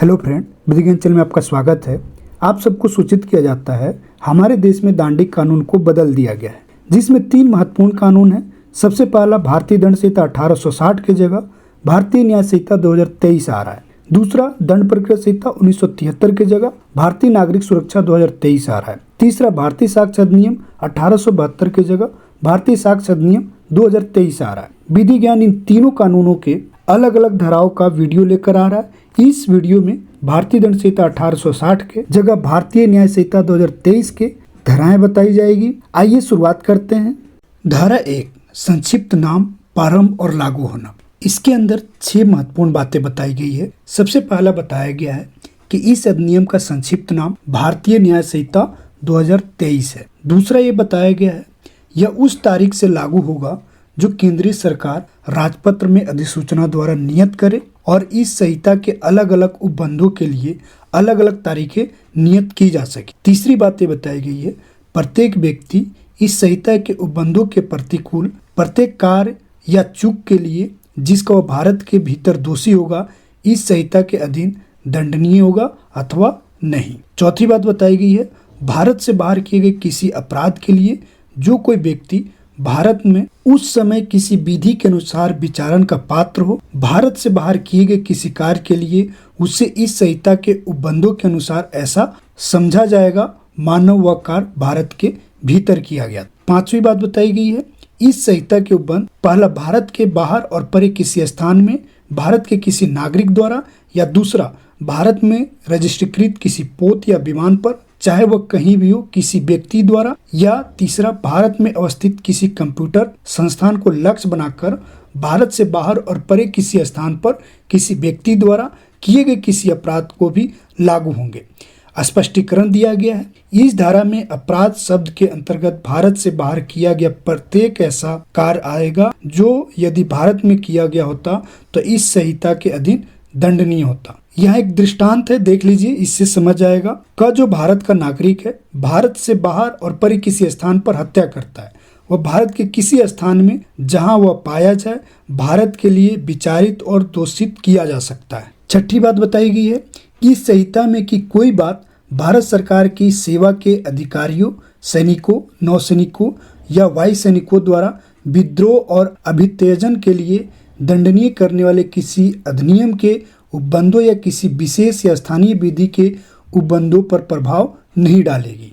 Hello friend, विधिज्ञान channel में आपका स्वागत है। आप सबको सूचित किया जाता है हमारे देश में दांडी कानून को बदल दिया गया है, जिसमें 3 महत्वपूर्ण कानून हैं। सबसे पहला भारतीय दंड संहिता 1860 की जगह भारतीय न्याय संहिता 2023 आ रहा है। दूसरा दंड प्रक्रिया संहिता 1973 की जगह भारतीय नागरिक सुरक्षा 2023 आ रहा है। तीसरा भारतीय साक्ष्य अधिनियम 1872 की जगह भारतीय साक्ष्य अधिनियम 2023 आ रहा है। विधि ज्ञान इन तीनों कानूनों के अलग अलग धाराओं का वीडियो लेकर आ रहा है। इस वीडियो में भारतीय दंड संहिता 1860 के जगह भारतीय न्याय संहिता 2023 के धाराएं बताई जाएगी। आइए शुरुआत करते हैं। धारा 1, संक्षिप्त नाम, प्रारंभ और लागू होना। इसके अंदर 6 महत्वपूर्ण बातें बताई गई है। सबसे पहला बताया गया है कि इस अधिनियम का संक्षिप्त नाम भारतीय न्याय संहिता 2023 है। दूसरा ये बताया गया है यह उस तारीख से लागू होगा जो केंद्रीय सरकार राजपत्र में अधिसूचना द्वारा नियत करे और इस संहिता के अलग अलग उपबंधों के लिए अलग अलग तारीखें नियत की जा सके। तीसरी बात ये बताई गई है प्रत्येक व्यक्ति इस संहिता के उपबंधों के प्रतिकूल प्रत्येक कार्य या चूक के लिए जिसका वह भारत के भीतर दोषी होगा इस संहिता के अधीन दंडनीय होगा अथवा नहीं। चौथी बात बताई गई है भारत से बाहर किए गए किसी अपराध के लिए जो कोई व्यक्ति भारत में उस समय किसी विधि के अनुसार विचारण का पात्र हो, भारत से बाहर किए गए किसी कार्य के लिए उसे इस संहिता के उपबंधों के अनुसार ऐसा समझा जाएगा मानव वह कार्य भारत के भीतर किया गया। पांचवी बात बताई गई है इस संहिता के उपबंध पहला भारत के बाहर और परे किसी स्थान में भारत के किसी नागरिक द्वारा या दूसरा भारत में रजिस्ट्रीकृत किसी पोत या विमान पर चाहे वह कहीं भी हो किसी व्यक्ति द्वारा या तीसरा भारत में अवस्थित किसी कंप्यूटर संस्थान को लक्ष्य बनाकर भारत से बाहर और परे किसी स्थान पर किसी व्यक्ति द्वारा किए गए किसी अपराध को भी लागू होंगे। स्पष्टीकरण दिया गया है इस धारा में अपराध शब्द के अंतर्गत भारत से बाहर किया गया प्रत्येक ऐसा कार्य आएगा जो यदि भारत में किया गया होता तो इस संहिता के अधीन दंडनीय होता। यह एक दृष्टांत है, देख लीजिए, इससे समझ जाएगा। का जो भारत का नागरिक है भारत से बाहर और परे किसी स्थान पर हत्या करता है वह भारत के किसी स्थान में जहां वह पाया जाए भारत के लिए विचारित और दोषित किया जा सकता है। छठी बात बताई गई है इस संहिता में कि कोई बात भारत सरकार की सेवा के अधिकारियों, सैनिकों, नौसैनिकों या वायु सैनिकों द्वारा विद्रोह और अभित्यजन के लिए दंडनीय करने वाले किसी अधिनियम के उपबंधों या किसी विशेष या स्थानीय विधि के उपबंधों पर प्रभाव नहीं डालेगी।